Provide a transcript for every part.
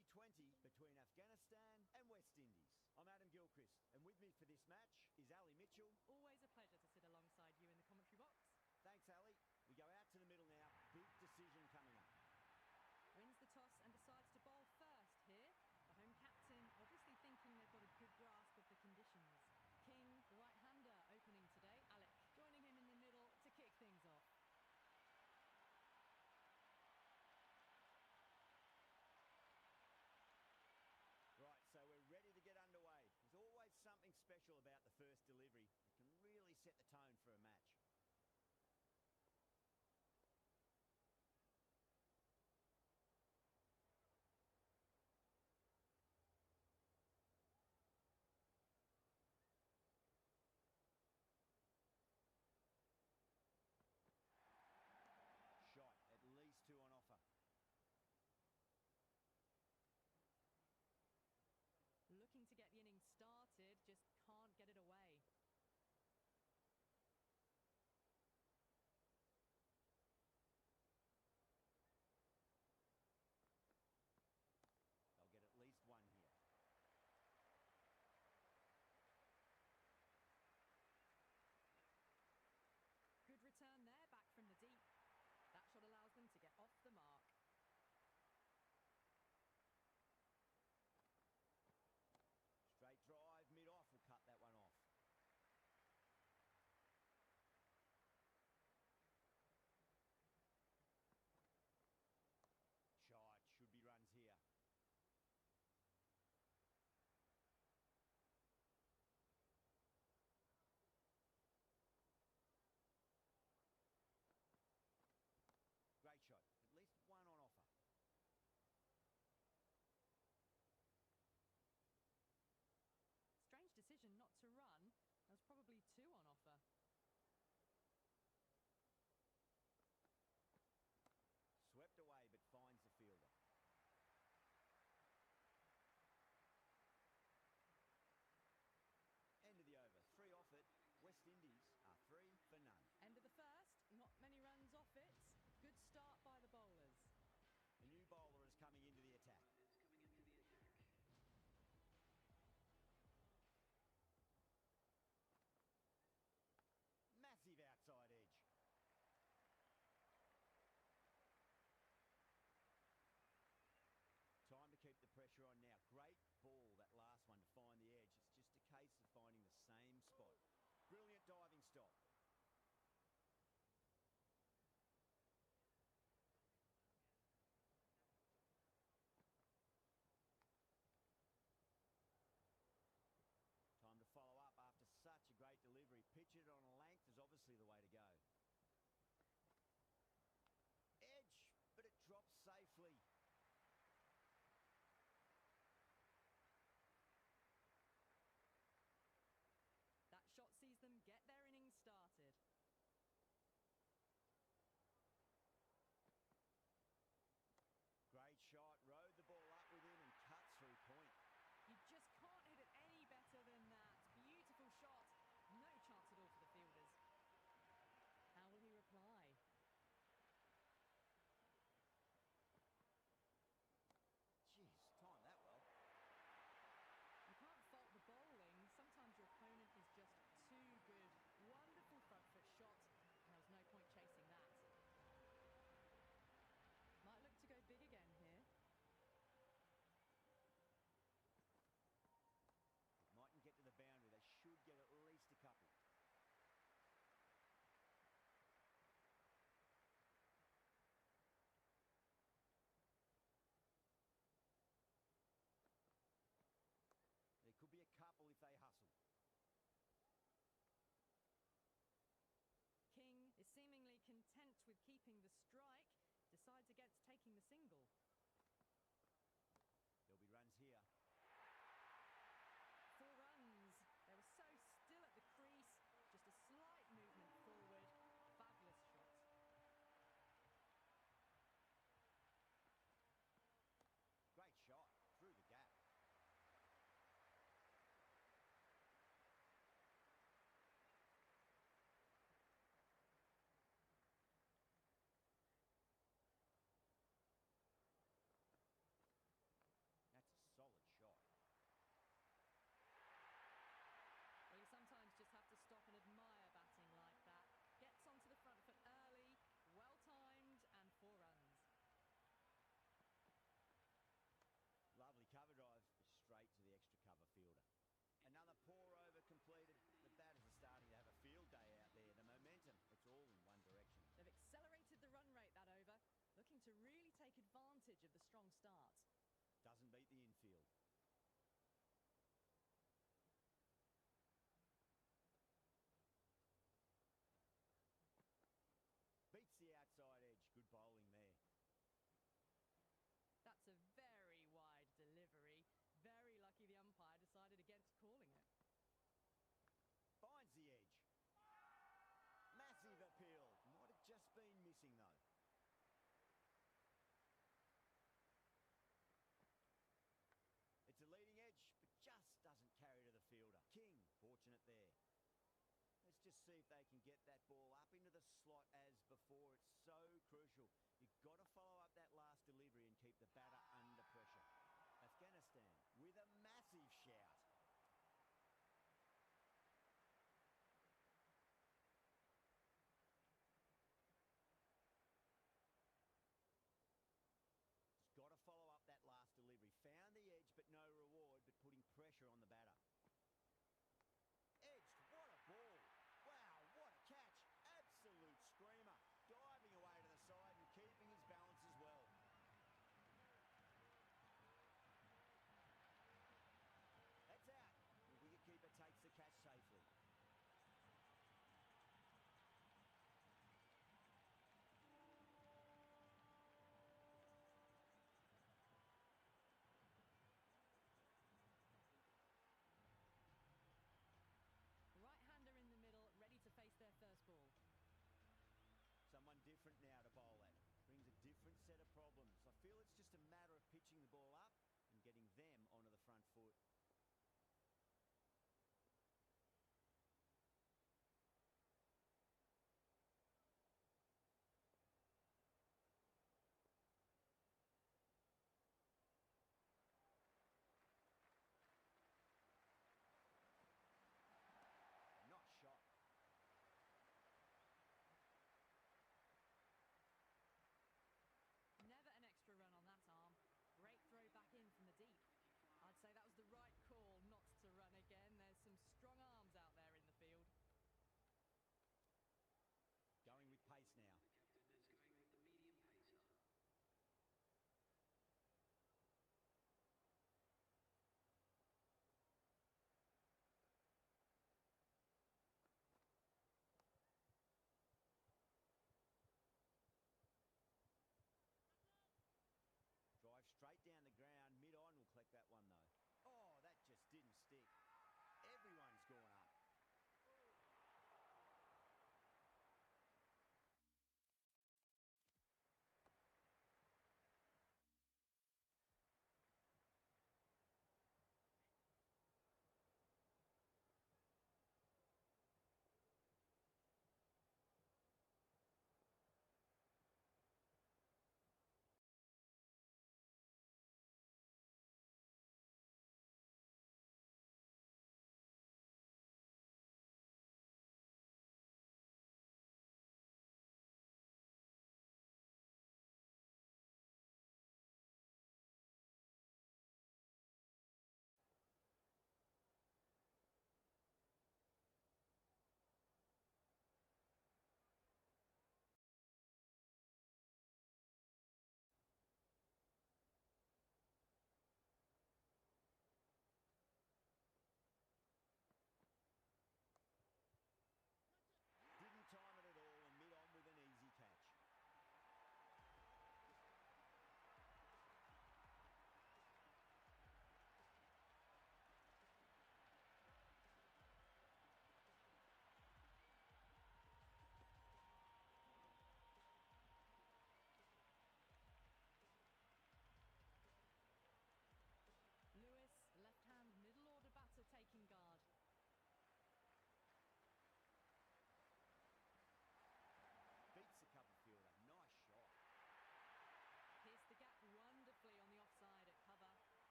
T20 between Afghanistan and West Indies. I'm Adam Gilchrist, and with me for this match is Ali Mitchell. Always a pleasure to sit alongside you in the commentary box. Thanks, Ali. We go out to the middle now. Big decision coming up. Wins the toss and decides to bowl first here. The home captain obviously thinking they've got a good grasp of the conditions. King, the right-hander, opening today. Alec joining him in the middle to kick things off. Right, so we're ready to get underway. There's always something special about the first delivery. It can really set the tone for a match. Shot, at least two on offer. Looking to get the innings started, just can't get it away. They'll get at least one here. Good return there, back from the deep. That shot allows them to get off the mark. Straight drive, mid-off will cut that one off. Shot, should be runs here. Great shot, at least one on offer. Strange decision not to run. There's probably two on offer. Swept away, but finds the fielder. End of the over. 3 off it. West Indies are 3 for none. End of the first. Not many runs off it. Good start by the bowlers. A new bowler is coming into the attack. Massive outside edge. Time to keep the pressure on now. Great ball, that last one, to find the edge. It's just a case of finding the same spot. Brilliant diving stop. Time to follow up after such a great delivery. Pitch it on a length is obviously the way to go. Edge, but it drops safely. That shot sees them get their innings started. Great shot, rode the ball up with him and cuts through point. You just can't hit it any better than that. Beautiful shot. No chance at all for the fielders. How will he reply? Jeez, timed that well. You can't fault the bowling. Sometimes your opponent is just too good. Wonderful front foot shot. And there was no point chasing that. Might look to go big again here. It mightn't get to the boundary. They should get at least a couple. There could be a couple if they hustle. King is seemingly content with keeping the strike. Decides against taking the single. There'll be runs here. 4 runs. They were so still at the crease. Just a slight movement forward. Fabulous shot. Great shot through the gap. advantage of the strong start. Doesn't beat the infield. Beats the outside edge. Good bowling there. That's a very wide delivery. Very lucky the umpire decided against calling it. Finds the edge. Massive appeal. Might have just been missing though. It's a leading edge, but just doesn't carry to the fielder. King, fortunate there. Let's just see if they can get that ball up into the slot as before. It's so crucial. You've got to follow up that last delivery and keep the batter under pressure. Afghanistan with a massive shout. Just got to follow up that last delivery. Found the edge, but no reward, but putting pressure on the batter. Edged, what a ball. Wow, what a catch. Absolute screamer. Diving away to the side and keeping his balance as well.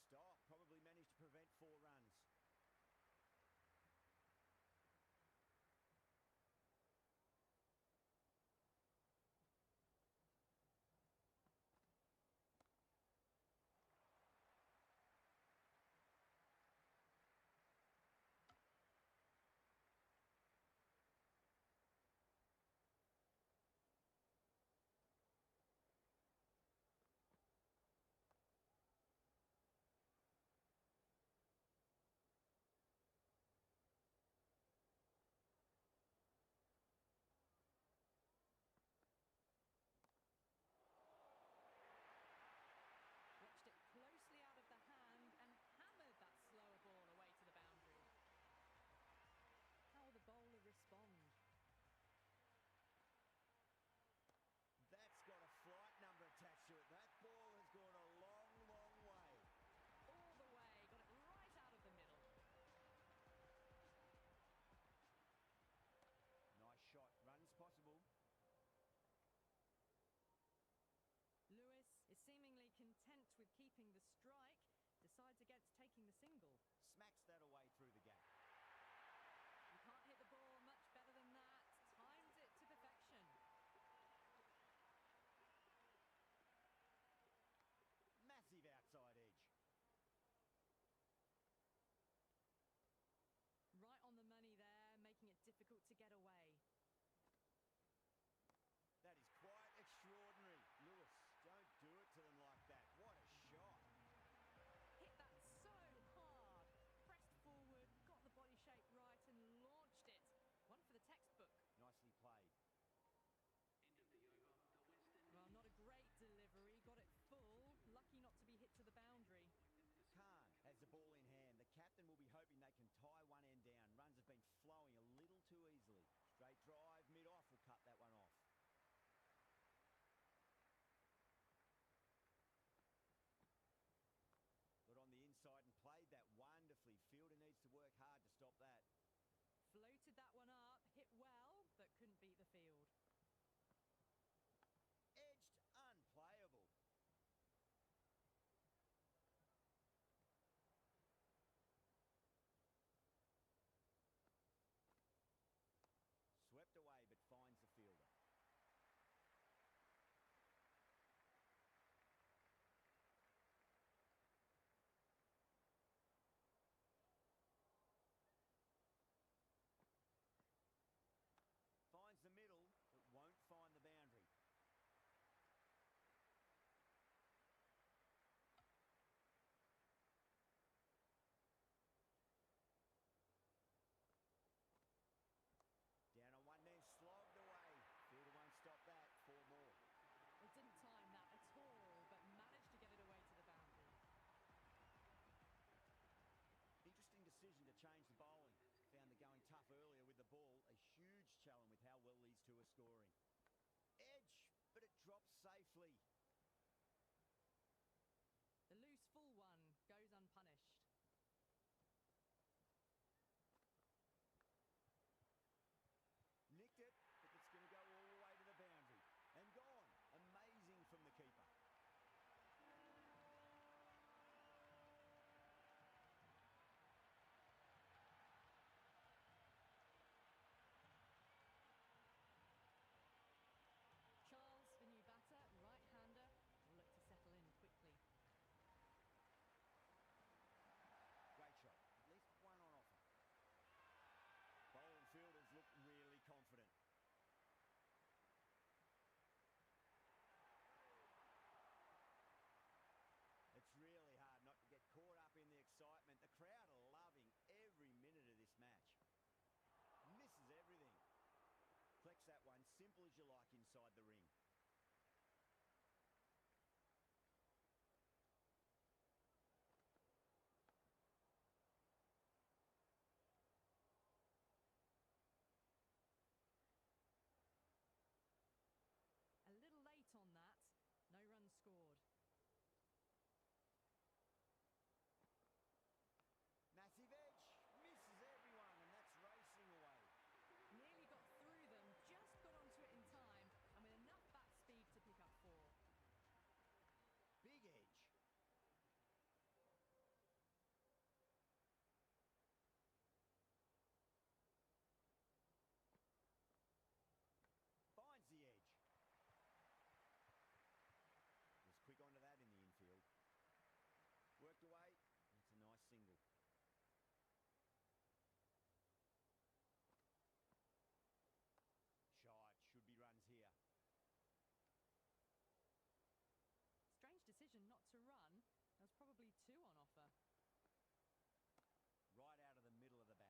stop. Probably managed to prevent 4 runs. Watched it closely out of the hand and hammered that slower ball away to the boundary. How will the bowler respond? That's got a flight number attached to it. That ball has gone a long, long way. All the way, got it right out of the middle. Nice shot. Runs possible. Lewis is seemingly content with keeping the strike, decides against taking the single. Smacks that away through the gap. You can't hit the ball much better than that. Times it to perfection. Massive outside edge. Right on the money there, making it difficult to get away. That is quite extraordinary. Lewis, don't do it to them like that. What a shot. Hit that so hard. Pressed forward, got the body shape right and launched it. One for the textbook. Nicely played. Well, not a great delivery. Got it full. Lucky not to be hit to the boundary. Khan has the ball in hand. The captain will be hoping they can tie one end down. Runs have been flowing a little too easily. Straight drive, mid-off will cut that one off. Got on the inside and played that wonderfully. Fielder needs to work hard to stop that. Floated that one up, hit well, but couldn't beat the field. Edged, unplayable. Swept away, but finds the fielder. Finds the middle, but won't find the boundary. Down on one knee, slogged away. Fielder won't stop that. 4 more. It didn't time that at all, but managed to get it away to the boundary. Interesting decision to change the bowling. Found the going tough earlier with the ball. A huge challenge with how well these two are scoring. Edge, but it drops safely. The loose full one goes unpunished. Nicked it, but it's going to go all the way to the boundary. And gone. Amazing from the keeper. to run. There's probably two on offer. Right out of the middle of the bat.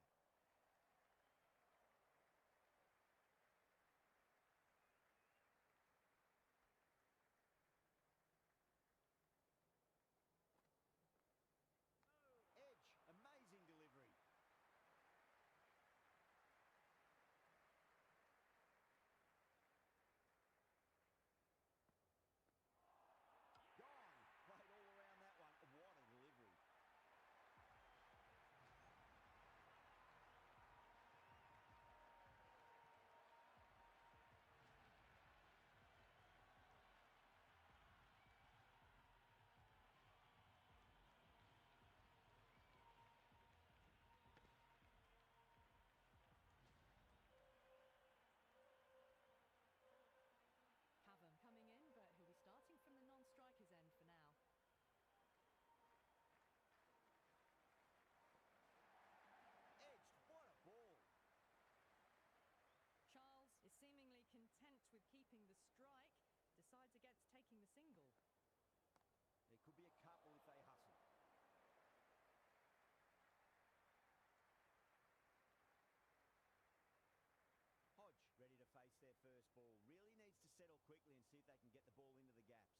Edge, amazing delivery. Gone. Played all around that one. What a delivery. Cavan coming in, but he'll be starting from the non-striker's end for now. Edged. What a ball. Charles is seemingly content with keeping the strike, decides against taking the single. There could be a couple if they hustle. Hodge ready to face their first ball. Really needs to settle quickly and see if they can get the ball into the gaps.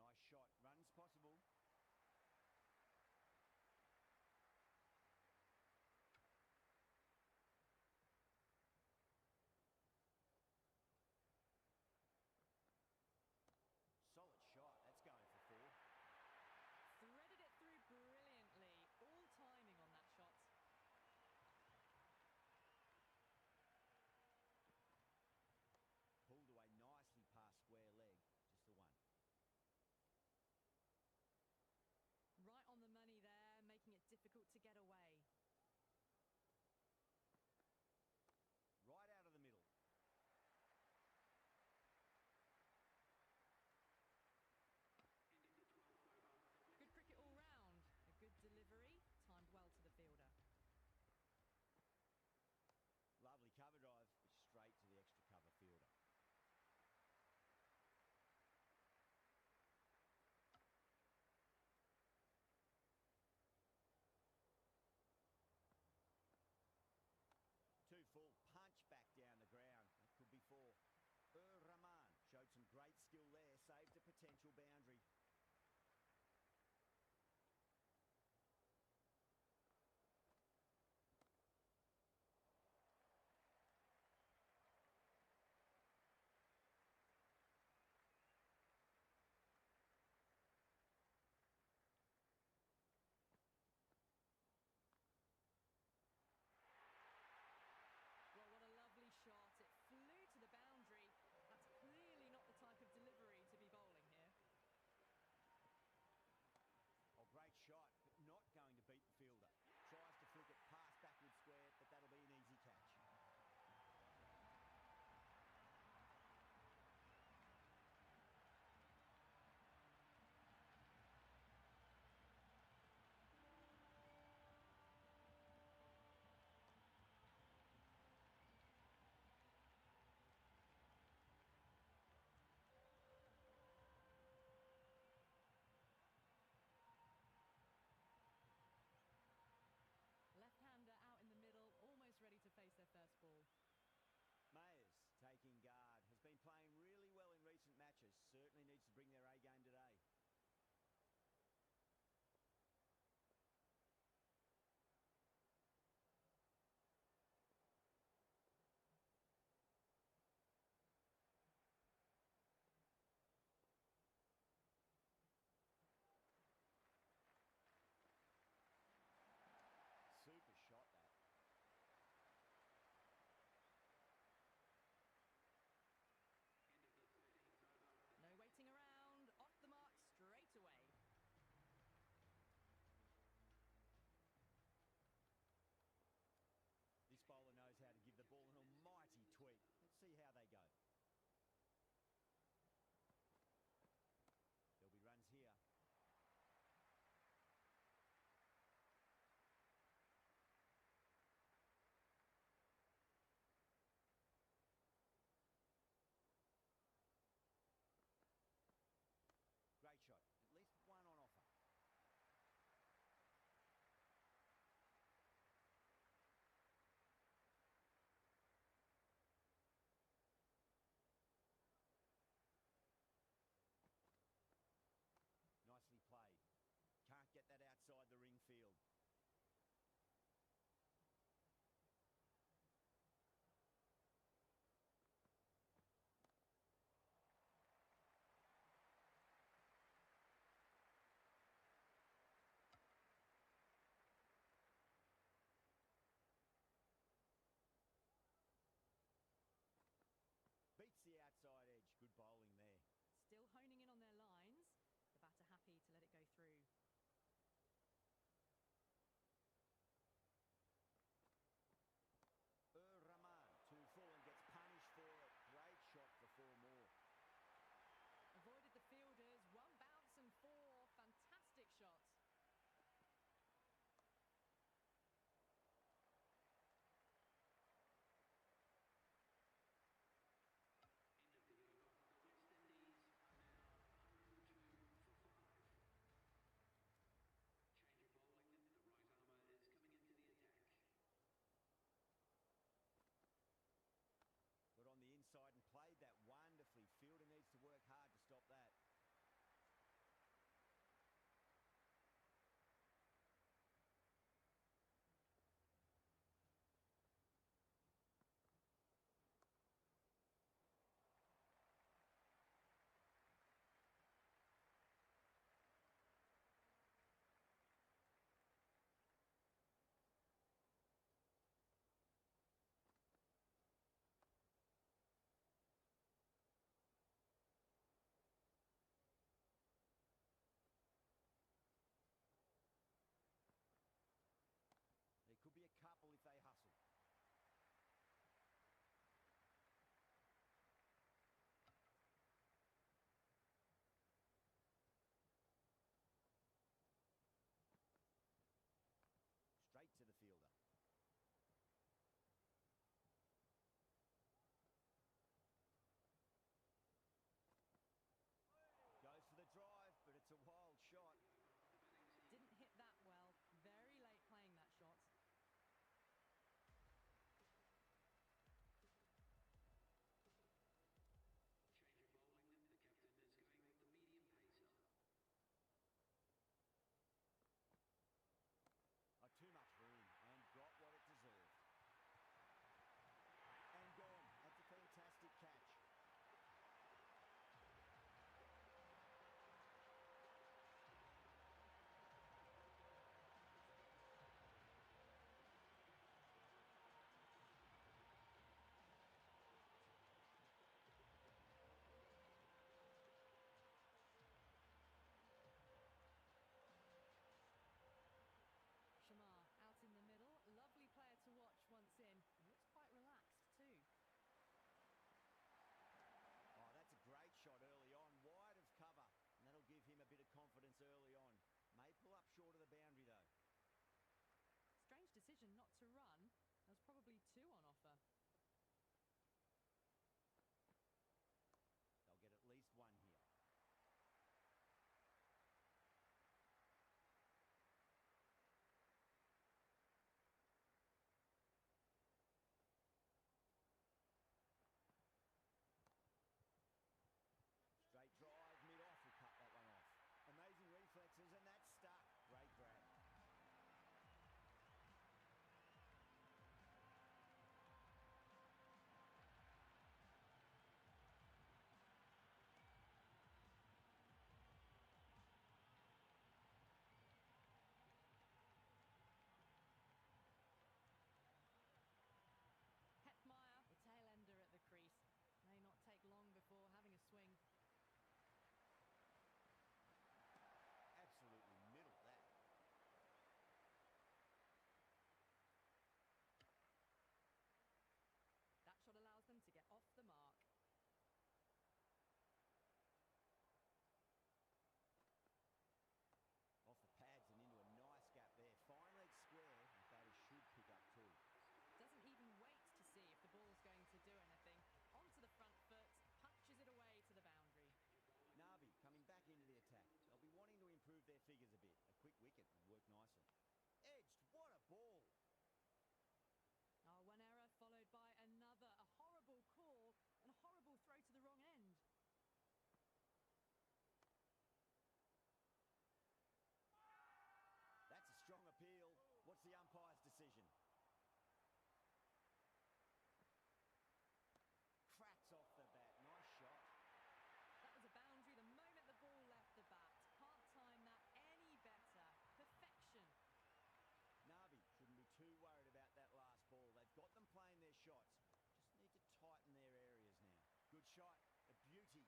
Nice shot. Run's possible. Solid shot. That's going for four. Threaded it through brilliantly. All timing on that shot. Pulled away nicely past inside the ring field. Beats the outside edge. Good bowling there. Still honing in on their lines. The batter happy to let it go through. Rahman to full and gets punished for it. Great shot for 4 more. Avoided the fielders. 1 bounce and 4. Fantastic shot. Got on the inside and played that wonderfully. Fielder needs to work hard to stop that. There could be a couple if they hustle. Straight to the fielder. Goes for the drive, but it's a wild shot. Didn't hit that well. Very late playing that shot. Change of bowling. The captain is going with the medium pacer. Too much room and got what it deserved. And gone. That's a fantastic catch. Shamar out in the middle. Lovely player to watch once in. He looks quite relaxed too. Oh, that's a great shot early on. Wide of cover. And that'll give him a bit of confidence early on. May pull up short of the boundary though. Strange decision not to run. There was probably 2 on offer. They'll get at least 1 here. Straight drive, mid-off, will cut that one off. Amazing reflexes, and that's stuck. Great grab. Hetmeyer, the tail ender at the crease. May not take long before having a swing. Absolutely middle that. That shot allows them to get off the mark. Off the pads and into a nice gap there. Fine leg square, and batters should pick up 2. Doesn't even wait to see if the ball's going to do anything. Onto the front foot, punches it away to the boundary. Nabi coming back into the attack. They'll be wanting to improve their figures a bit. A quick wicket would work nicely. Edged, what a ball! Oh, 1 error followed by another. A horrible call and a horrible throw to the wrong end. shot, a beauty.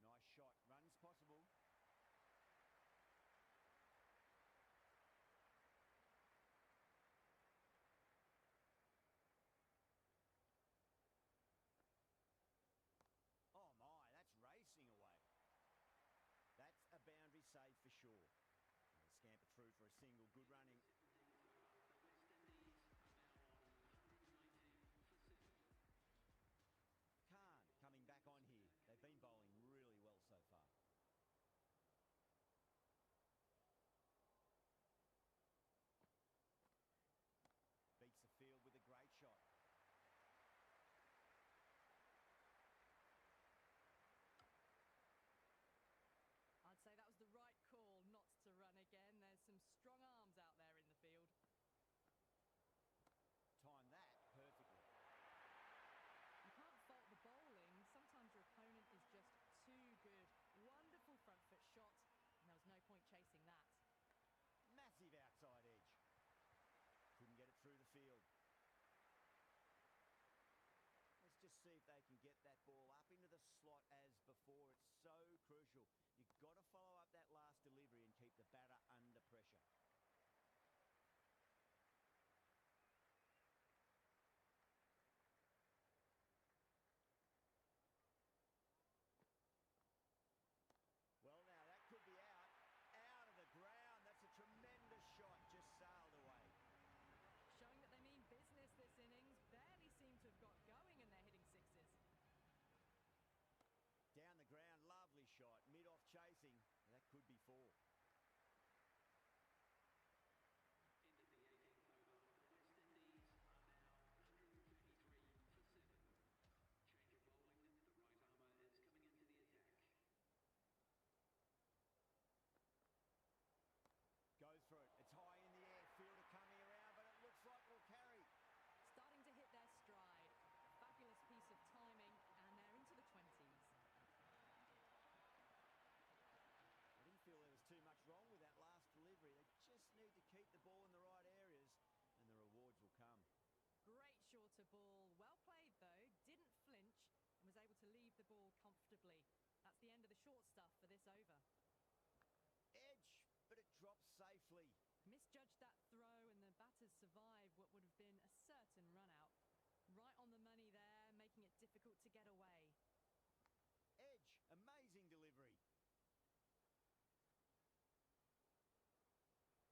Nice shot, runs possible. Oh my, that's racing away. That's a boundary save for sure. And they scamper through for a single, good running. The West Indies are now on 119 for 7. Khan coming back on here. They've been bowling really well so far. Beats the field with a great shot. I'd say that was the right call not to run again. There's some strong arms out there in the field. Timed that perfectly. You can't fault the bowling. Sometimes your opponent is just too good. Wonderful front foot shot, and there was no point chasing that. Massive outside edge. Couldn't get it through the field. Let's just see if they can get that ball up into the slot as before. It's so crucial. You've got to follow up that last delivery and keep the batter under pressure. Well, now that could be out. Out of the ground. That's a tremendous shot. Just sailed away. Showing that they mean business this innings. Barely seem to have got going and they're hitting sixes. Down the ground, lovely shot. Mid-off chasing. That could be 4. Into the 18th over. The West Indies are now 133 for 7. Change of bowling. The right armour is coming into the attack. Goes for it. It's high in the air. Fielder coming around, but it looks like it'll carry. Starting to hit their stride. Fabulous piece of timing, and they're into the 20s. I didn't feel there was too much wrong with that last delivery. They just need to keep the ball in the right areas, and the rewards will come. Great shorter ball. Well played, though. Didn't flinch and was able to leave the ball comfortably. That's the end of the short stuff for this over. Edge, but it drops safely. Misjudged that throw, and the batters survived what would have been a certain run-out. Right on the money there, making it difficult to get away. Edge, amazing delivery.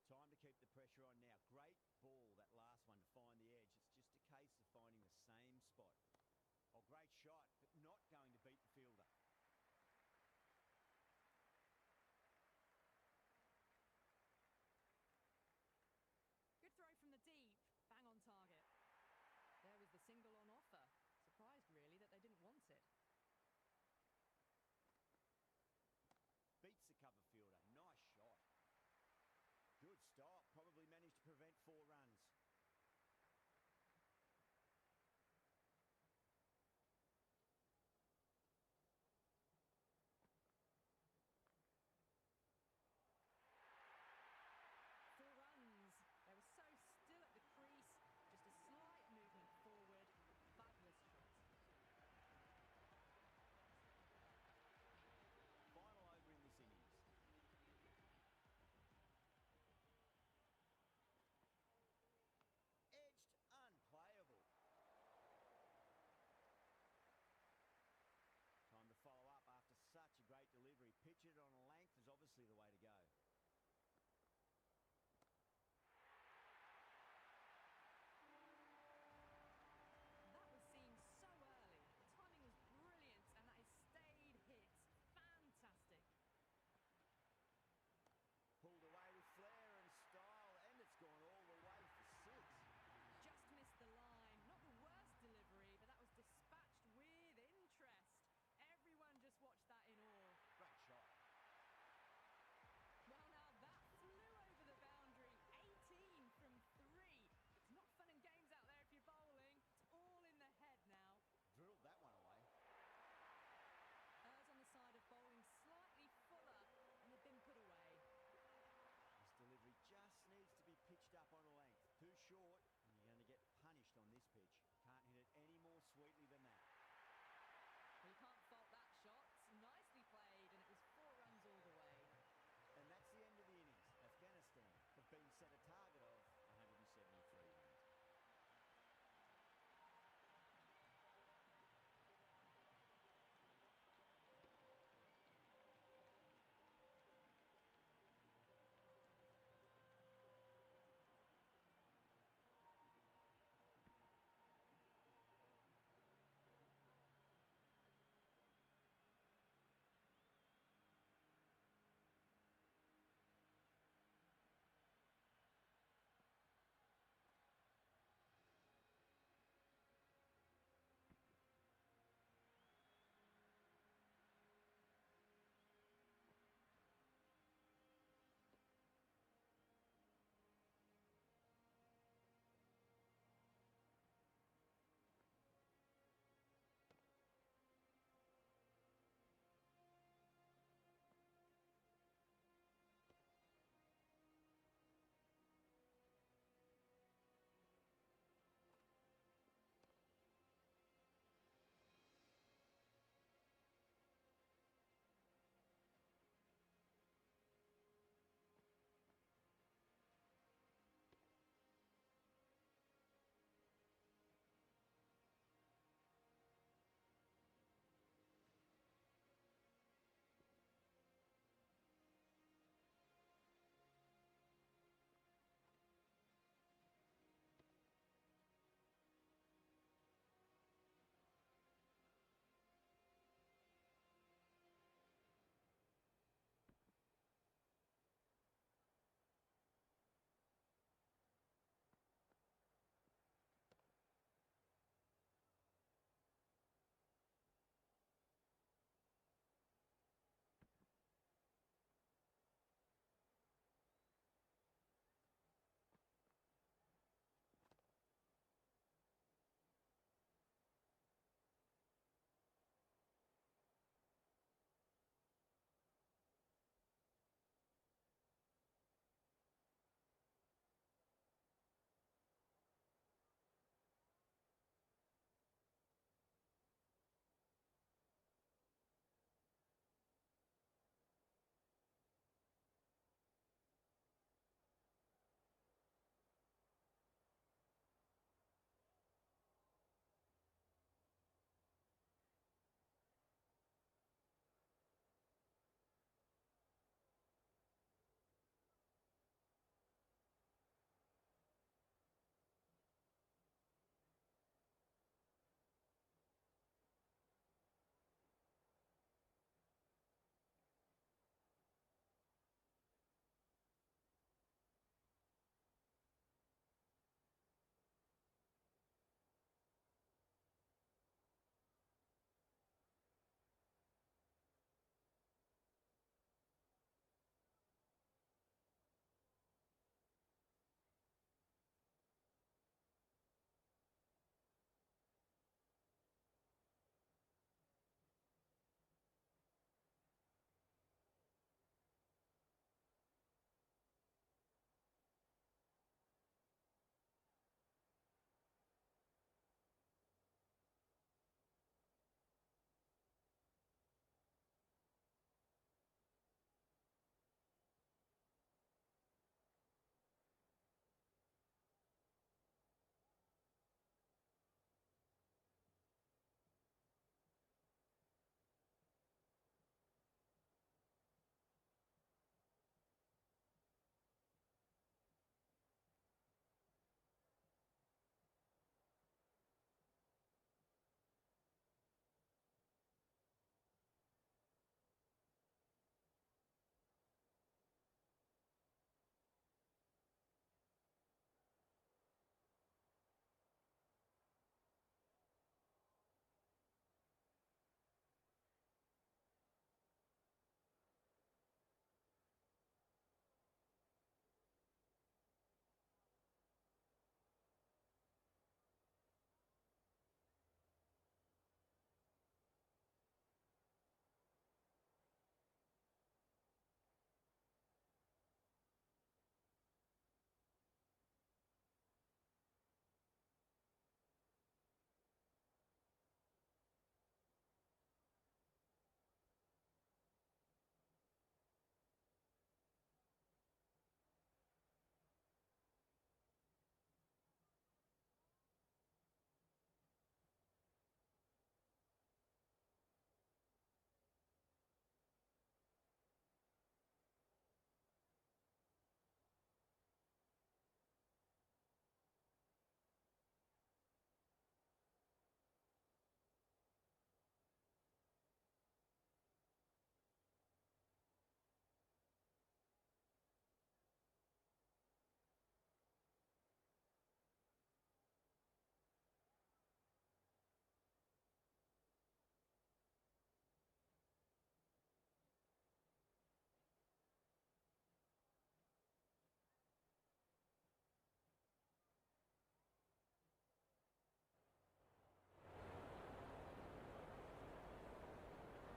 Time to keep the pressure on now. Great ball, that last one, to find the edge. It's just a case of finding the same spot. Oh, great shot, but not going to beat the fielder. Good throw from the deep. Bang on target. There was the single on offer. Surprised, really, that they didn't want it. Beats the cover fielder. Nice shot. Good stop. Probably managed to prevent 4 runs.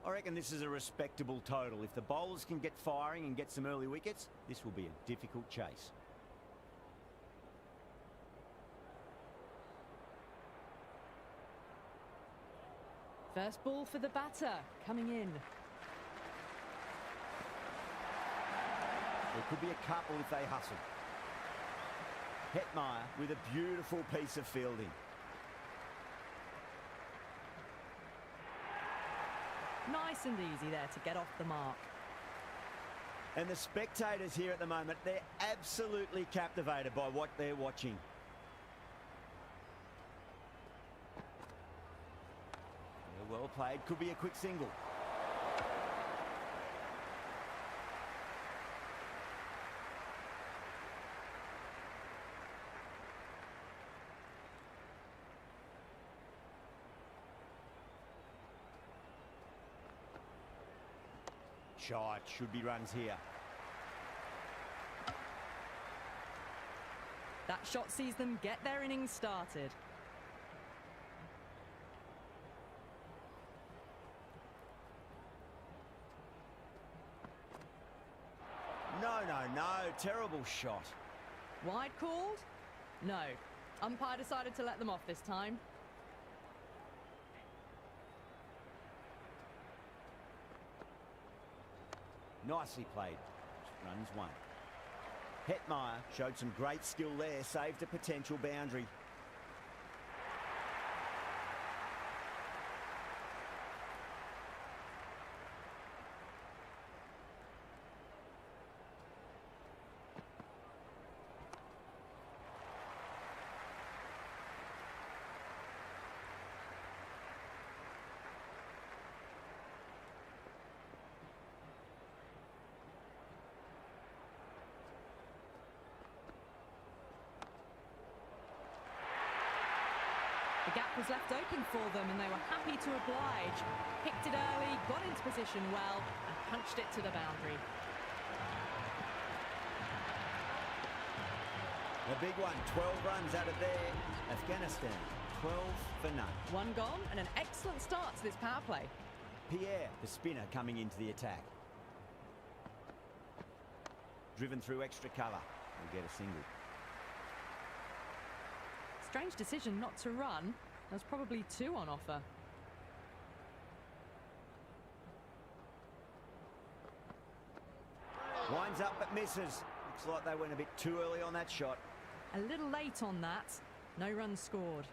I reckon this is a respectable total. If the bowlers can get firing and get some early wickets, this will be a difficult chase. First ball for the batter, coming in. There could be a couple if they hustle. Hetmeyer with a beautiful piece of fielding. Nice and easy there to get off the mark. And the spectators here at the moment, they're absolutely captivated by what they're watching. Well played, could be a quick single. Shot, should be runs here. That shot sees them get their innings started. No, terrible shot. Wide called? No. Umpire decided to let them off this time. Nicely played. Runs one. Hetmeyer showed some great skill there, saved a potential boundary. The gap was left open for them and they were happy to oblige. Picked it early, got into position well and punched it to the boundary. A big one, 12 runs out of there. Afghanistan, 12 for none. One gone and an excellent start to this power play. Pierre, the spinner, coming into the attack. Driven through extra cover. Will get a single. Strange decision not to run. There's probably two on offer. Winds up but misses. Looks like they went a bit too early on that shot. A little late on that. No runs scored.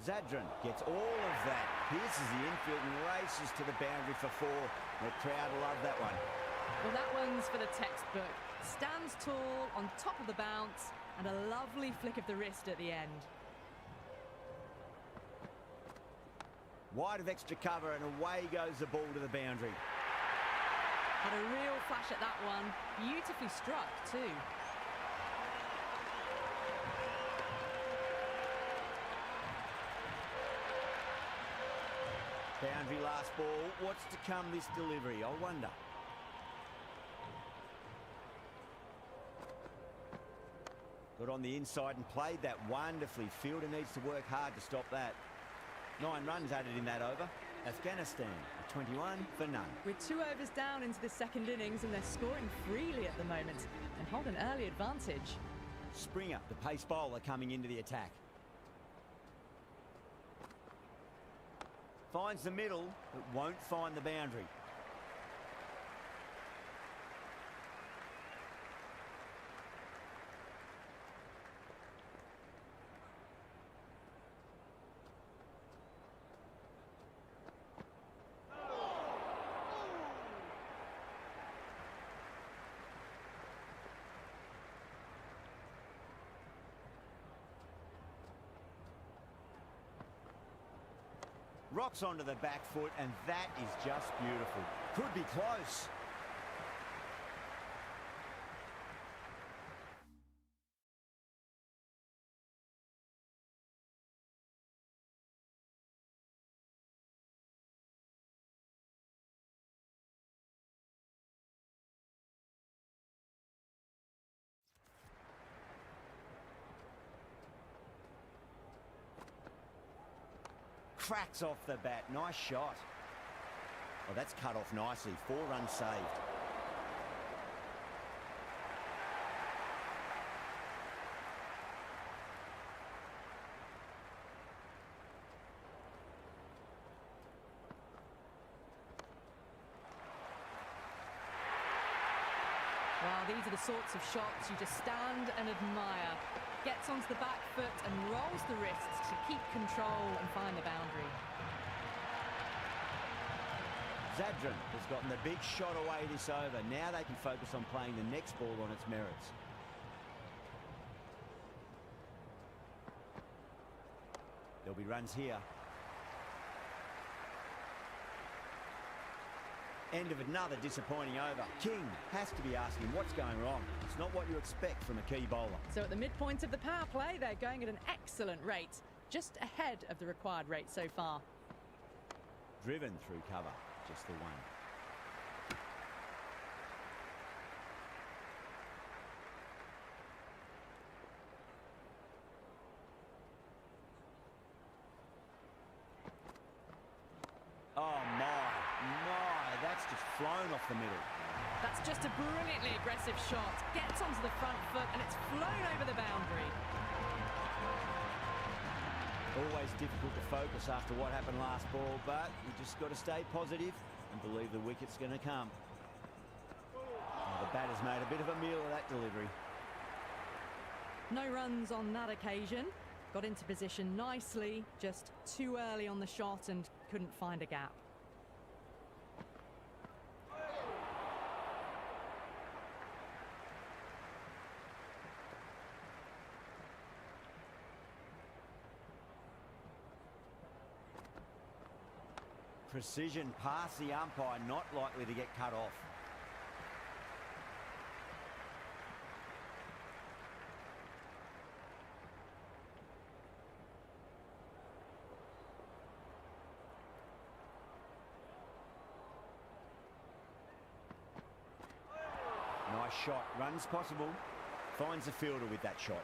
Zadran gets all of that. Pierces the infield and races to the boundary for four. The crowd will love that one. Well, that one's for the textbook. Stands tall, on top of the bounce, and a lovely flick of the wrist at the end. Wide of extra cover and away goes the ball to the boundary. Had a real flash at that one. Beautifully struck, too. Boundary last ball. What's to come this delivery? I wonder. Got on the inside and played that wonderfully. Fielder needs to work hard to stop that. 9 runs added in that over. Afghanistan, 21 for none. With 2 overs down into the second innings and they're scoring freely at the moment and hold an early advantage. Springer, the pace bowler, coming into the attack. Finds the middle, but won't find the boundary. Rocks onto the back foot, and that is just beautiful. Could be close. cracks off the bat. Nice shot. Oh, that's cut off nicely. 4 runs saved. Well, these are the sorts of shots you just stand and admire. Gets onto the back foot and rolls the wrists to keep control and find the boundary. Zadran has gotten the big shot away this over. Now they can focus on playing the next ball on its merits. There'll be runs here. End of another disappointing over. King has to be asking what's going wrong. It's not what you expect from a key bowler. So at the midpoint of the power play, they're going at an excellent rate, just ahead of the required rate so far. Driven through cover, just the one. Oh my, that's just flown off the middle. That's just a brilliantly aggressive shot. Gets onto the front foot and it's flown over the boundary. Always difficult to focus after what happened last ball, but you just got to stay positive and believe the wicket's going to come. Oh, the batter's made a bit of a meal of that delivery. No runs on that occasion. Got into position nicely, just too early on the shot and couldn't find a gap. Precision past the umpire, not likely to get cut off. Nice shot, runs possible, finds the fielder with that shot.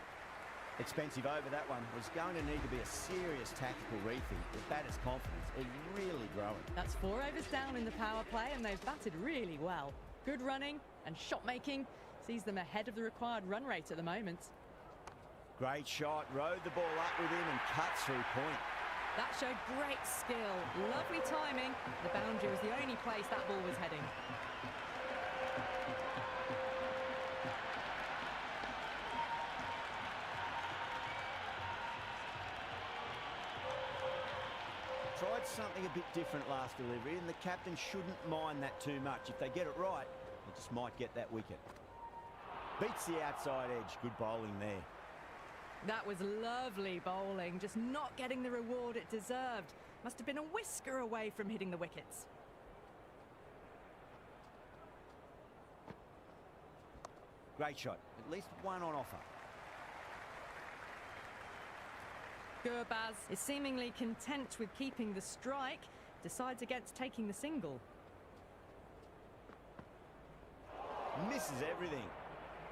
Expensive over that one. Was going to need to be a serious tactical rethink. The batter's confidence is really growing. That's 4 overs down in the power play and they've batted really well. Good running and shot making sees them ahead of the required run rate at the moment. Great shot, rode the ball up with him and cuts through point. That showed great skill, lovely timing. The boundary was the only place that ball was heading. Tried something a bit different last delivery, and the captain shouldn't mind that too much. If they get it right, they just might get that wicket. Beats the outside edge. Good bowling there. That was lovely bowling, just not getting the reward it deserved. Must have been a whisker away from hitting the wickets. Great shot. At least one on offer. Gurbaz is seemingly content with keeping the strike, decides against taking the single. Misses everything.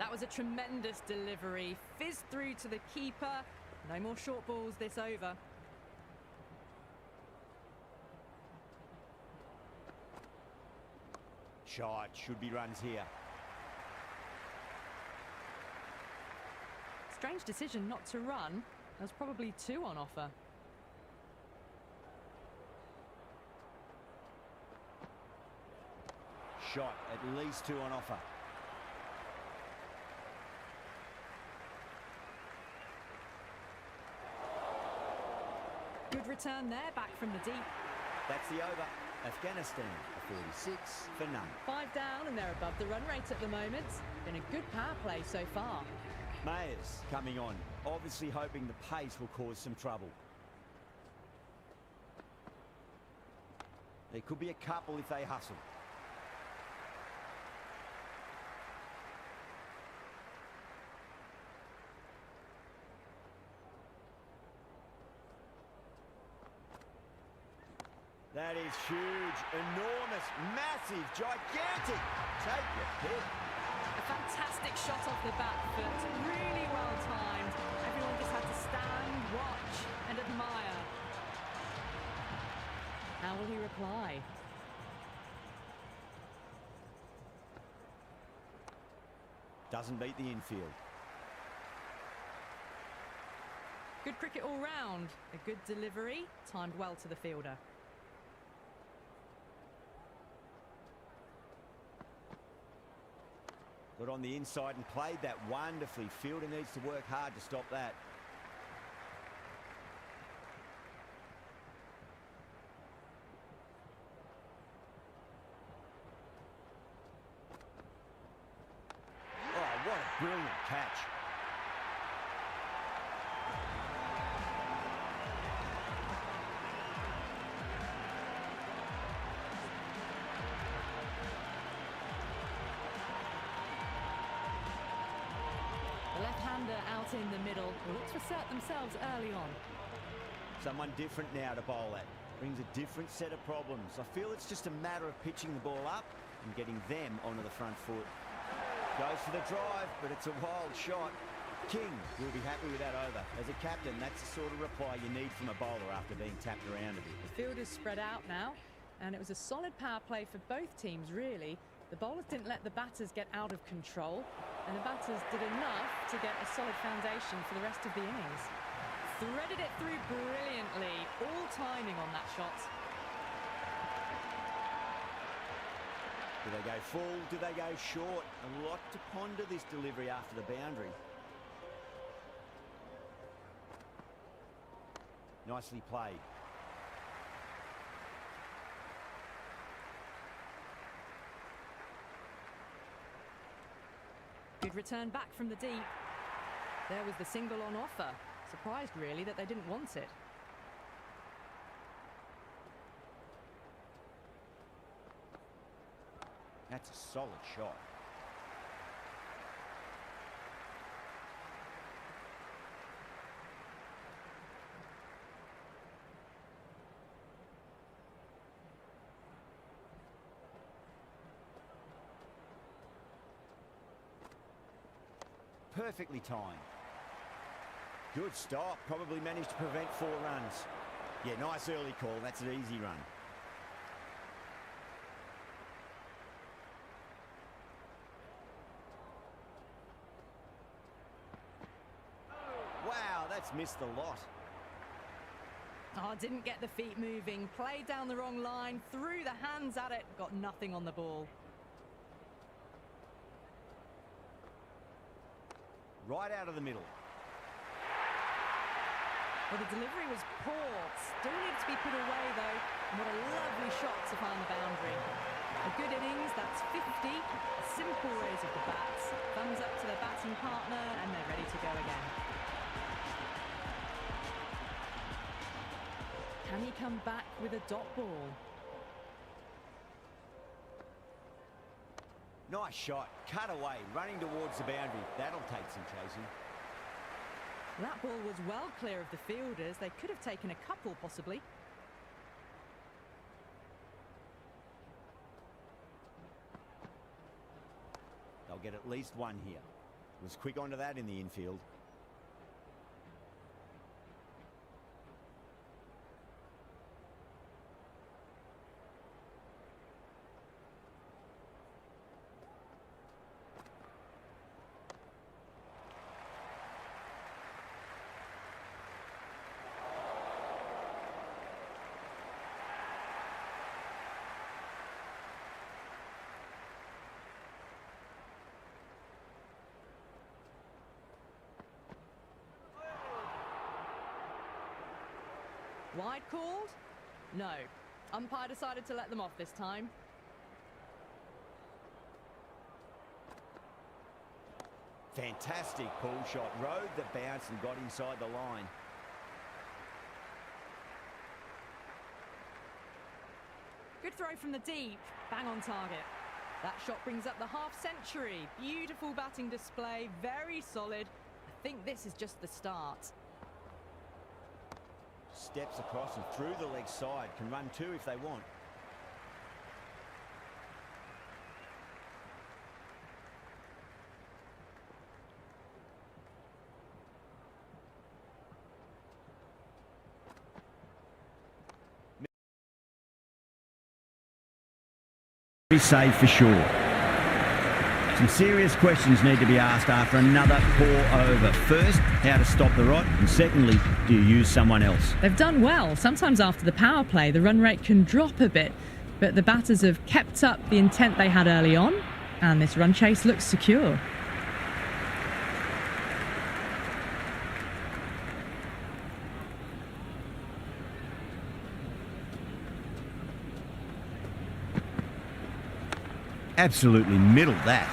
That was a tremendous delivery, fizzed through to the keeper. No more short balls this over. Shot, should be runs here. Strange decision not to run. There's probably 2 on offer. Shot, at least 2 on offer. Good return there, back from the deep. That's the over. Afghanistan, a 46 for none. 5 down and they're above the run rate at the moment. Been a good power play so far. Mayers coming on, obviously hoping the pace will cause some trouble. There could be a couple if they hustle. That is huge, enormous, massive, gigantic. Take your pick. A fantastic shot off the back foot, really well timed. Everyone just had to stand, watch and admire. How will he reply? Doesn't beat the infield. Good cricket all round. A good delivery, timed well to the fielder. Got on the inside and played that wonderfully. Fielder needs to work hard to stop that. Oh, what a brilliant catch. The left-hander out in the middle will look to assert themselves early on. Someone different now to bowl at. Brings a different set of problems. I feel it's just a matter of pitching the ball up and getting them onto the front foot. Goes for the drive, but it's a wild shot. King will be happy with that over. As a captain, that's the sort of reply you need from a bowler after being tapped around a bit. The field is spread out now, and it was a solid power play for both teams, really. The bowlers didn't let the batters get out of control, and the batters did enough to get a solid foundation for the rest of the innings. Threaded it through brilliantly, all timing on that shot. Do they go full? Do they go short? A lot to ponder this delivery after the boundary. Nicely played. Good return back from the deep. There was the single on offer. Surprised, really, that they didn't want it. That's a solid shot. Perfectly timed. Good stop. Probably managed to prevent 4 runs. Yeah, nice early call. That's an easy run. Wow, that's missed the lot. Oh, didn't get the feet moving. Played down the wrong line. Threw the hands at it. Got nothing on the ball. Right out of the middle. Well, the delivery was poor. Still needed to be put away, though. And what a lovely shot to find the boundary. A good innings, that's 50. A simple raise of the bats. Thumbs up to their batting partner, and they're ready to go again. Can he come back with a dot ball? Nice shot. Cut away. Running towards the boundary. That'll take some chasing. That ball was well clear of the fielders. They could have taken a couple, possibly. They'll get at least one here. Was quick onto that in the infield. Wide called? No. Umpire decided to let them off this time. Fantastic pull shot. Rode the bounce and got inside the line. Good throw from the deep. Bang on target. That shot brings up the half-century. Beautiful batting display. Very solid. I think this is just the start. Steps across and through the leg side. Can run 2 if they want. be saved for sure. Some serious questions need to be asked after another poor over. First, how to stop the rot, and secondly, do you use someone else? They've done well. Sometimes after the power play, the run rate can drop a bit, but the batters have kept up the intent they had early on, and this run chase looks secure. Absolutely middled that.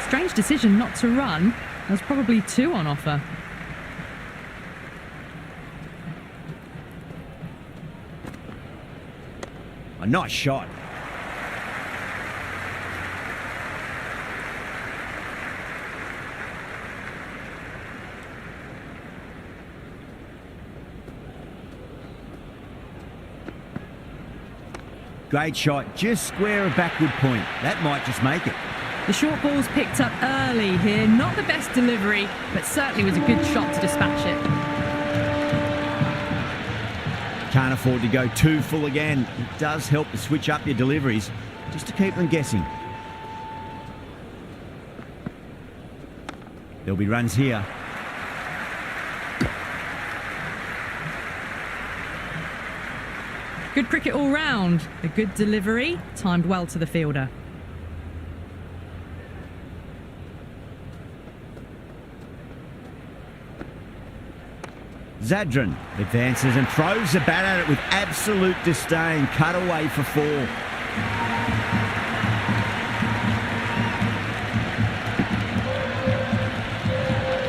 Strange decision not to run. There's probably 2 on offer. A nice shot. Great shot, just square a backward point. That might just make it. The short ball's picked up early here. Not the best delivery, but certainly was a good shot to dispatch it. Can't afford to go too full again. It does help to switch up your deliveries, just to keep them guessing. There'll be runs here. Good cricket all round. A good delivery, timed well to the fielder. Zadran advances and throws the bat at it with absolute disdain. Cut away for 4.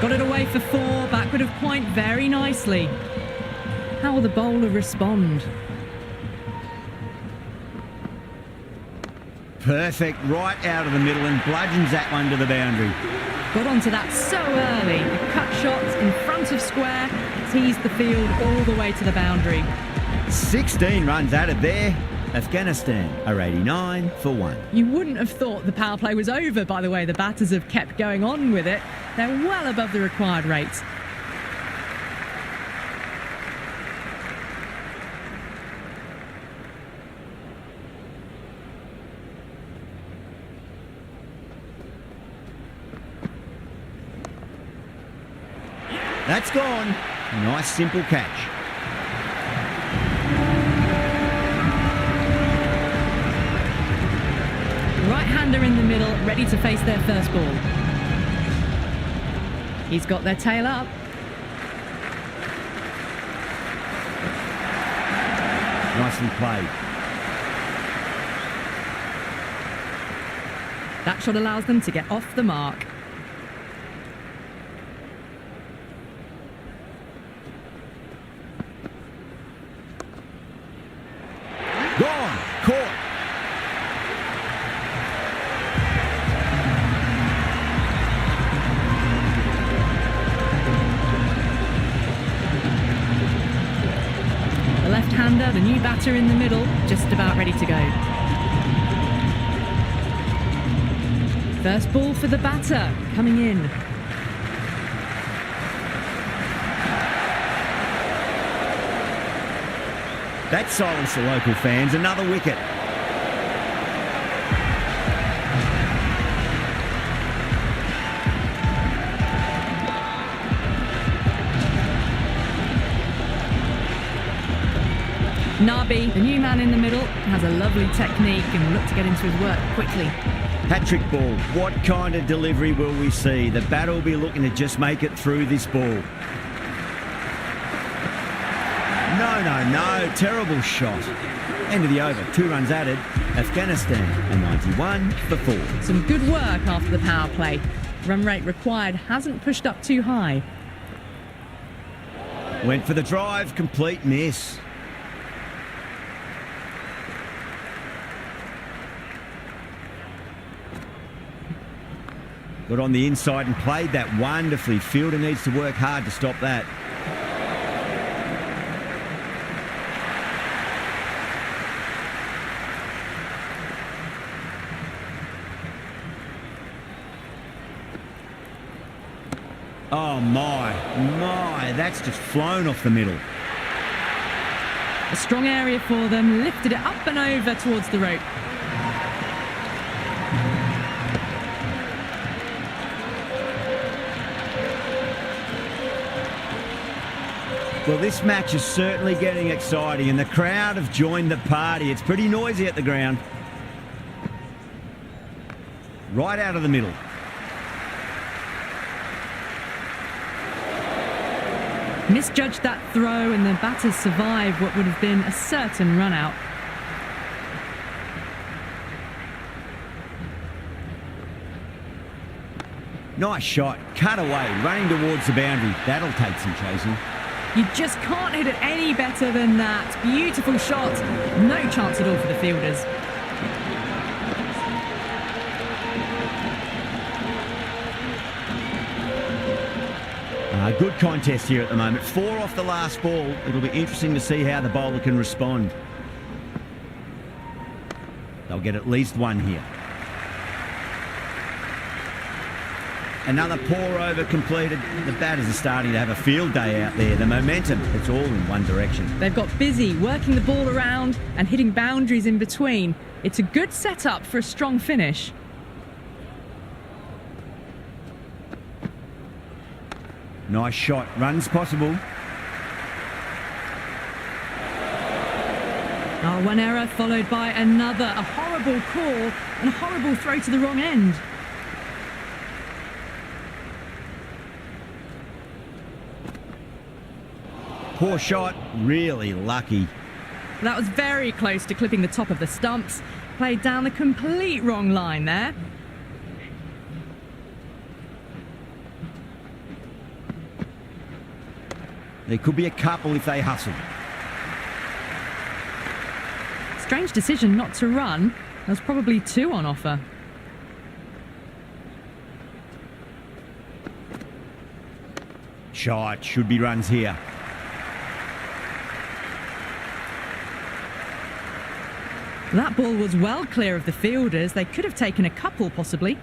Got it away for 4, backward of point very nicely. How will the bowler respond? Perfect, right out of the middle and bludgeons that one to the boundary. Got onto that so early. A cut shot in front of square, teased the field all the way to the boundary. 16 runs added there. Afghanistan are 89 for 1. You wouldn't have thought the power play was over by the way the batters have kept going on with it. They're well above the required rates. That's gone. Nice simple catch. Right-hander in the middle, ready to face their first ball. He's got their tail up. Nicely played. That shot allows them to get off the mark. Gone. Caught. The left-hander, the new batter in the middle, just about ready to go. First ball for the batter, coming in. That silenced the local fans. Another wicket. Nabi, the new man in the middle, has a lovely technique and will look to get into his work quickly. Hat-trick ball. What kind of delivery will we see? The batter will be looking to just make it through this ball. No. Terrible shot. End of the over. 2 runs added. Afghanistan are 91 for 4. Some good work after the power play. Run rate required hasn't pushed up too high. Went for the drive. Complete miss. Got on the inside and played that wonderfully. Fielder needs to work hard to stop that. Oh, my, that's just flown off the middle. A strong area for them, lifted it up and over towards the rope. Well, this match is certainly getting exciting, and the crowd have joined the party. It's pretty noisy at the ground. Right out of the middle. Misjudged that throw, and the batters survived what would have been a certain run-out. Nice shot. Cut away. Running towards the boundary. That'll take some chasing. You just can't hit it any better than that. Beautiful shot. No chance at all for the fielders. Good contest here at the moment. 4 off the last ball. It'll be interesting to see how the bowler can respond. They'll get at least one here. Another pour over completed. The batters are starting to have a field day out there. The momentum, it's all in one direction. They've got busy working the ball around and hitting boundaries in between. It's a good setup for a strong finish. Nice shot. Runs possible. Oh, one error followed by another. A horrible call and a horrible throw to the wrong end. Poor shot. Really lucky. That was very close to clipping the top of the stumps. Played down the complete wrong line there. There could be a couple if they hustle. Strange decision not to run. There's probably 2 on offer. Shot. Should be runs here. That ball was well clear of the fielders. They could have taken a couple, possibly.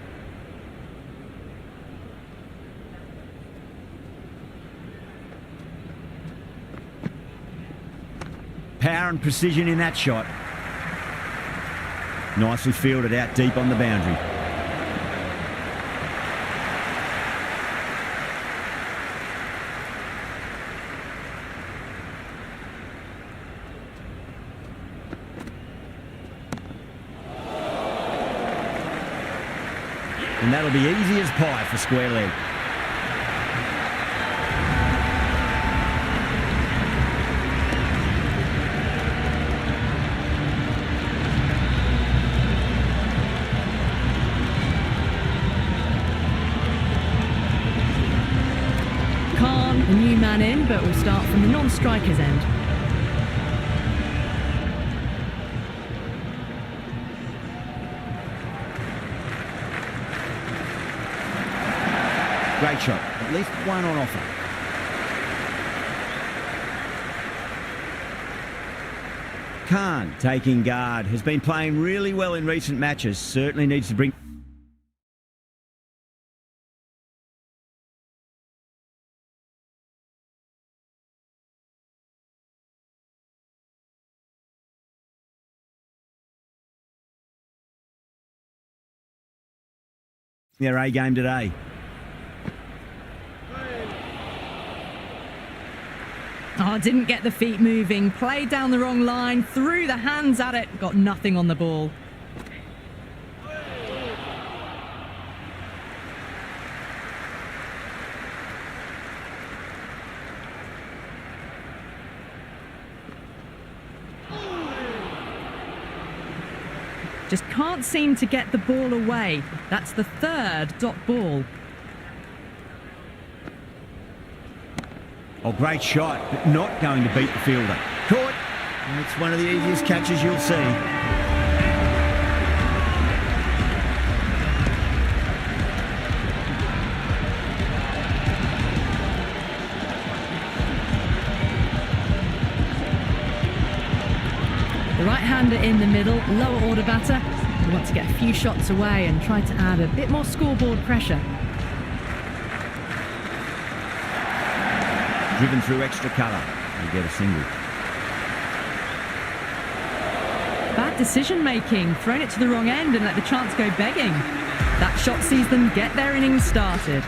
Power and precision in that shot. Nicely fielded out deep on the boundary. And that'll be easy as pie for square leg. A new man in, but we'll start from the non-striker's end. Great shot. At least one on offer. Khan taking guard. Has been playing really well in recent matches. Certainly needs to bring... their A game today. Oh, didn't get the feet moving. Played down the wrong line. Threw the hands at it. Got nothing on the ball. Just can't seem to get the ball away. That's the 3rd dot ball. Oh, great shot, but not going to beat the fielder. Caught. And it's one of the easiest catches you'll see. The right-hander in the middle, lower order batter. We want to get a few shots away and try to add a bit more scoreboard pressure. driven through extra cover. They get a single. Bad decision making, thrown it to the wrong end and let the chance go begging. That shot sees them get their innings started.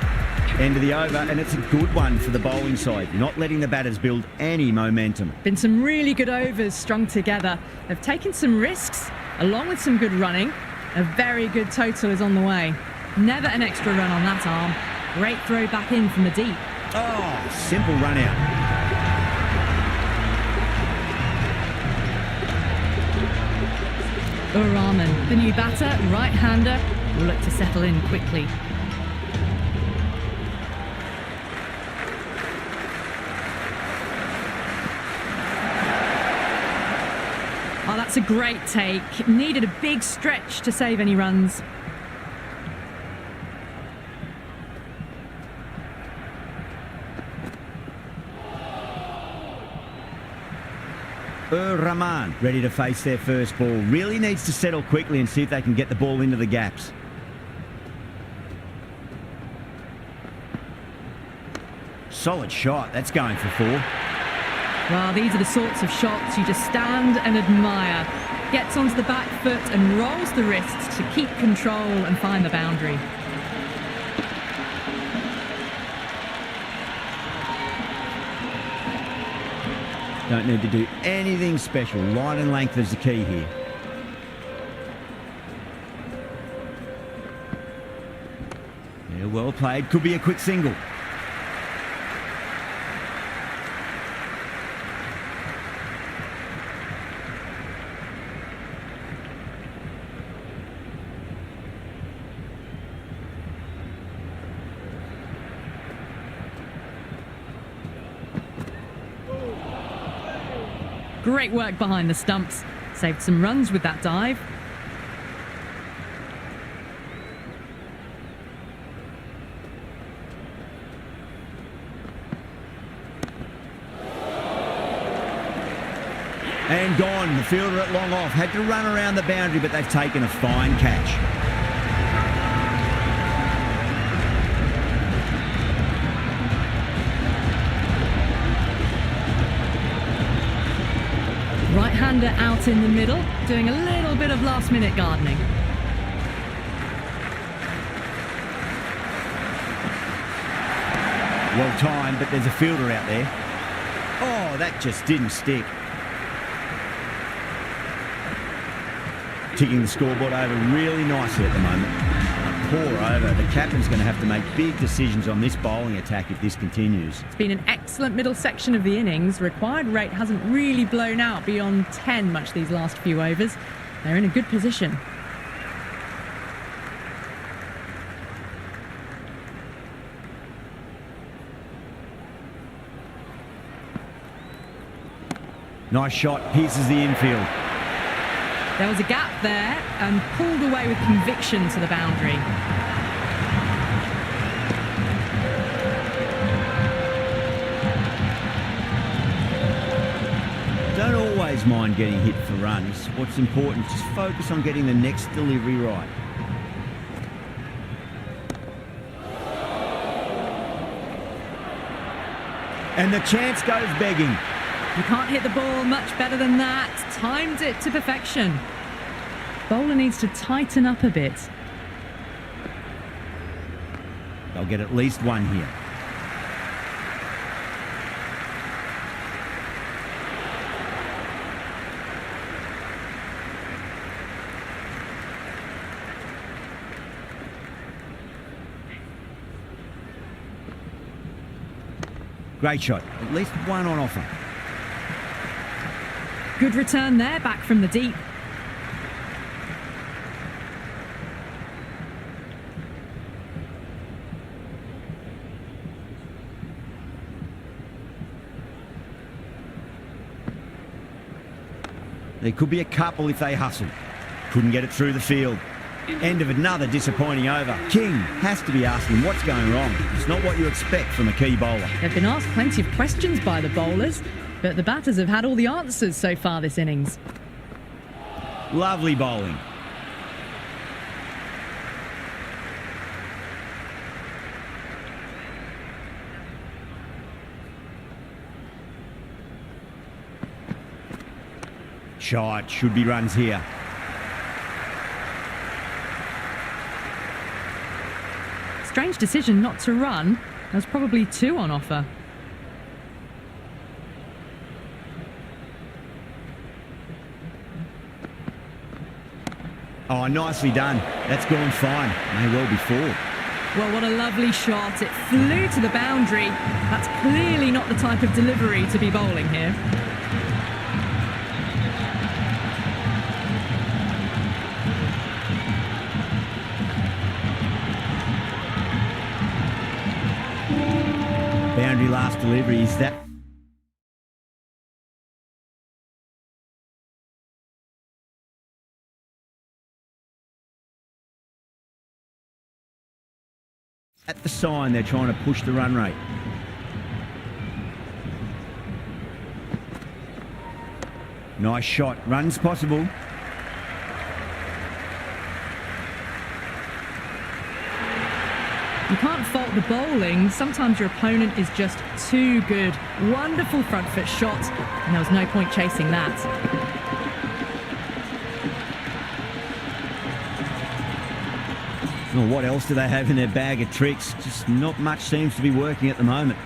End of the over, and it's a good one for the bowling side, not letting the batters build any momentum. Been some really good overs strung together. They've taken some risks, along with some good running. A very good total is on the way. Never an extra run on that arm. Great throw back in from the deep. Oh, simple run out. Rahman, the new batter, right-hander, will look to settle in quickly. Oh, that's a great take. Needed a big stretch to save any runs. Rahman ready to face their first ball. Really needs to settle quickly and see if they can get the ball into the gaps. Solid shot. That's going for 4. Well, these are the sorts of shots you just stand and admire. Gets onto the back foot and rolls the wrists to keep control and find the boundary. Don't need to do anything special. Line and length is the key here. Yeah, well played. Could be a quick single. Great work behind the stumps. Saved some runs with that dive. And gone. The fielder at long off. Had to run around the boundary, but they've taken a fine catch. Right-hander out in the middle, doing a little bit of last-minute gardening. Well timed, but there's a fielder out there. Oh, that just didn't stick. Ticking the scoreboard over really nicely at the moment. A poor over. The captain's going to have to make big decisions on this bowling attack if this continues. It's been an excellent middle section of the innings. Required rate hasn't really blown out beyond 10 much these last few overs. They're in a good position. Nice shot, pierces the infield. There was a gap there and pulled away with conviction to the boundary. Don't always mind getting hit for runs. What's important is just focus on getting the next delivery right. And the chance goes begging. You can't hit the ball much better than that. Timed it to perfection. Bowler needs to tighten up a bit. They'll get at least one here. Great shot. At least one on offer. Good return there, back from the deep. There could be a couple if they hustle. Couldn't get it through the field. End of another disappointing over. King has to be asking what's going wrong. It's not what you expect from a key bowler. They've been asked plenty of questions by the bowlers, but the batters have had all the answers so far this innings. Lovely bowling. Shot, should be runs here. Strange decision not to run. There's probably 2 on offer. Oh, nicely done. That's gone fine. May well be 4. Well, what a lovely shot. It flew to the boundary. That's clearly not the type of delivery to be bowling here. Boundary last delivery is that. At the sign, they're trying to push the run rate. Nice shot. Runs possible. You can't fault the bowling. Sometimes your opponent is just too good. Wonderful front foot shot, and there was no point chasing that. Well, what else do they have in their bag of tricks? Just not much seems to be working at the moment.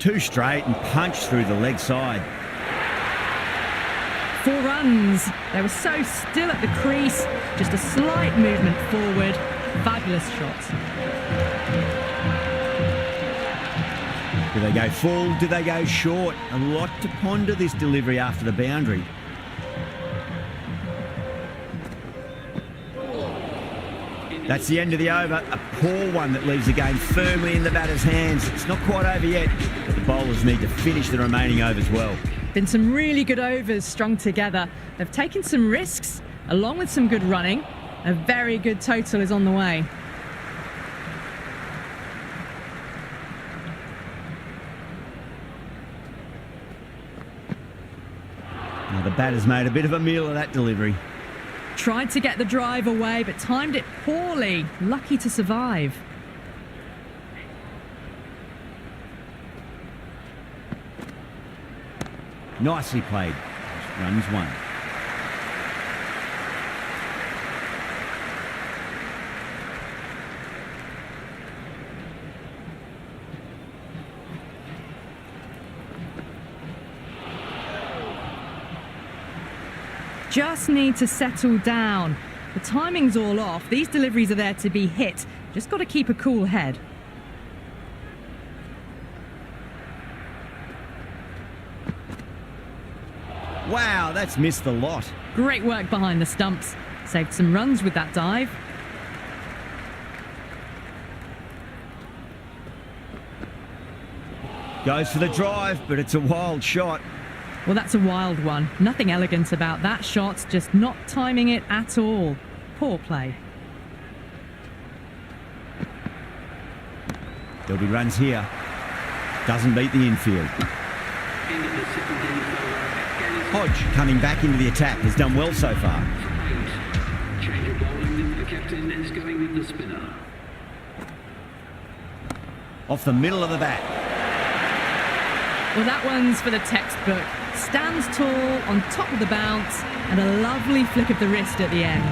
2 straight and punched through the leg side. 4 runs. They were so still at the crease. Just a slight movement forward. Fabulous shot. Do they go full? Do they go short? A lot to ponder this delivery after the boundary. That's the end of the over. A poor one that leaves the game firmly in the batter's hands. It's not quite over yet, but the bowlers need to finish the remaining overs well. Been some really good overs strung together. They've taken some risks, along with some good running. A very good total is on the way. Now the batter's made a bit of a meal of that delivery. Tried to get the drive away, but timed it poorly. Lucky to survive. Nicely played. Runs 1. Just need to settle down. The timing's all off. These deliveries are there to be hit. Just got to keep a cool head. Wow, that's missed the lot. Great work behind the stumps. Saved some runs with that dive. Goes for the drive, but it's a wild shot. Well, that's a wild one. Nothing elegant about that shot, just not timing it at all. Poor play. There'll be runs here. Doesn't beat the infield. Hodge coming back into the attack has done well so far. Change of bowling. The captain is going with the spinner. Off the middle of the bat. Well, that one's for the textbook. Stands tall, on top of the bounce, and a lovely flick of the wrist at the end.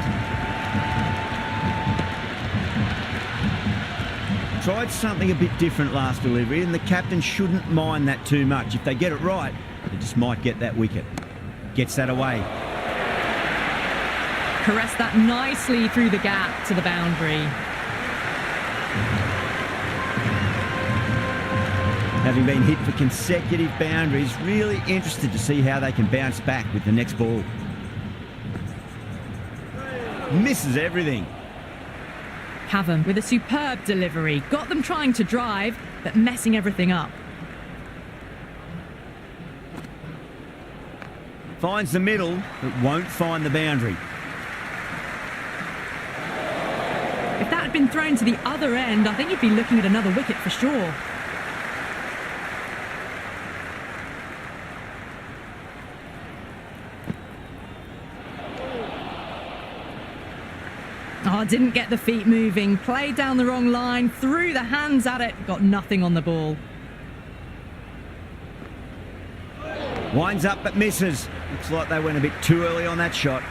Tried something a bit different last delivery, and the captain shouldn't mind that too much. If they get it right, they just might get that wicket. Gets that away. Caressed that nicely through the gap to the boundary. Having been hit for consecutive boundaries, really interested to see how they can bounce back with the next ball. Misses everything. Cavan with a superb delivery. Got them trying to drive, but messing everything up. Finds the middle, but won't find the boundary. If that had been thrown to the other end, I think you'd be looking at another wicket for sure. Oh, didn't get the feet moving. Played down the wrong line, threw the hands at it, got nothing on the ball. Winds up but misses. Looks like they went a bit too early on that shot.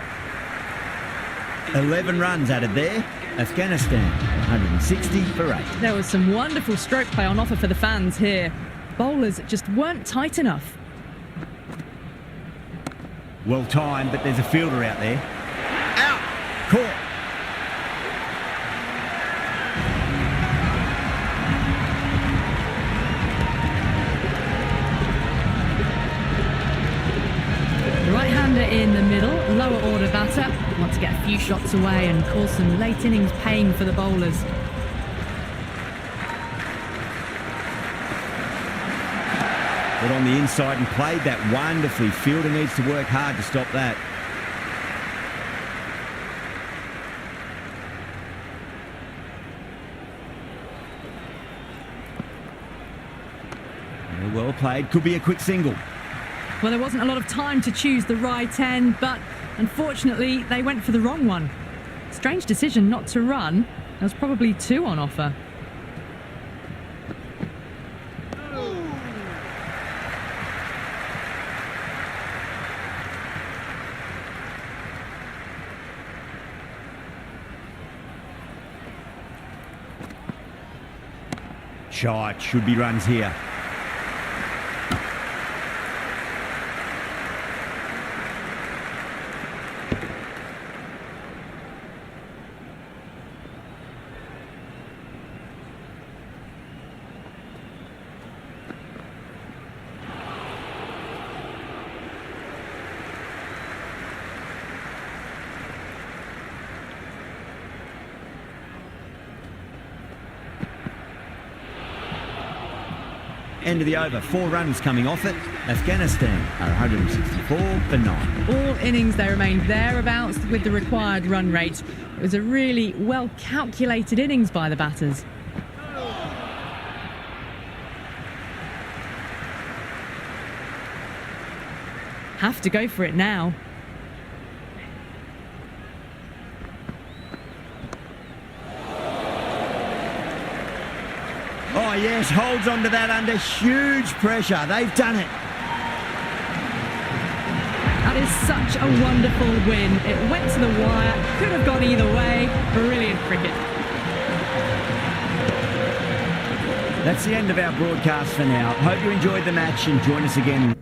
11 runs added there. Afghanistan, 160 for 8. There was some wonderful stroke play on offer for the fans here. Bowlers just weren't tight enough. Well timed, but there's a fielder out there. Out! Caught! The right-hander in the middle, lower order batter, wants to get a few shots away and cause some late innings pain for the bowlers. Got on the inside and played that wonderfully. Fielder needs to work hard to stop that. Well played. Could be a quick single. Well, there wasn't a lot of time to choose the right end, but unfortunately they went for the wrong one. Strange decision not to run. There was probably 2 on offer. Shot. Should be runs here. End of the over, 4 runs coming off it. Afghanistan are 164 for 9. All innings they remained thereabouts with the required run rate. It was a really well calculated innings by the batters. Have to go for it now. Oh yes, holds on to that under huge pressure. They've done it. That is such a wonderful win. It went to the wire, could have gone either way. Brilliant cricket. That's the end of our broadcast for now. Hope you enjoyed the match and join us again.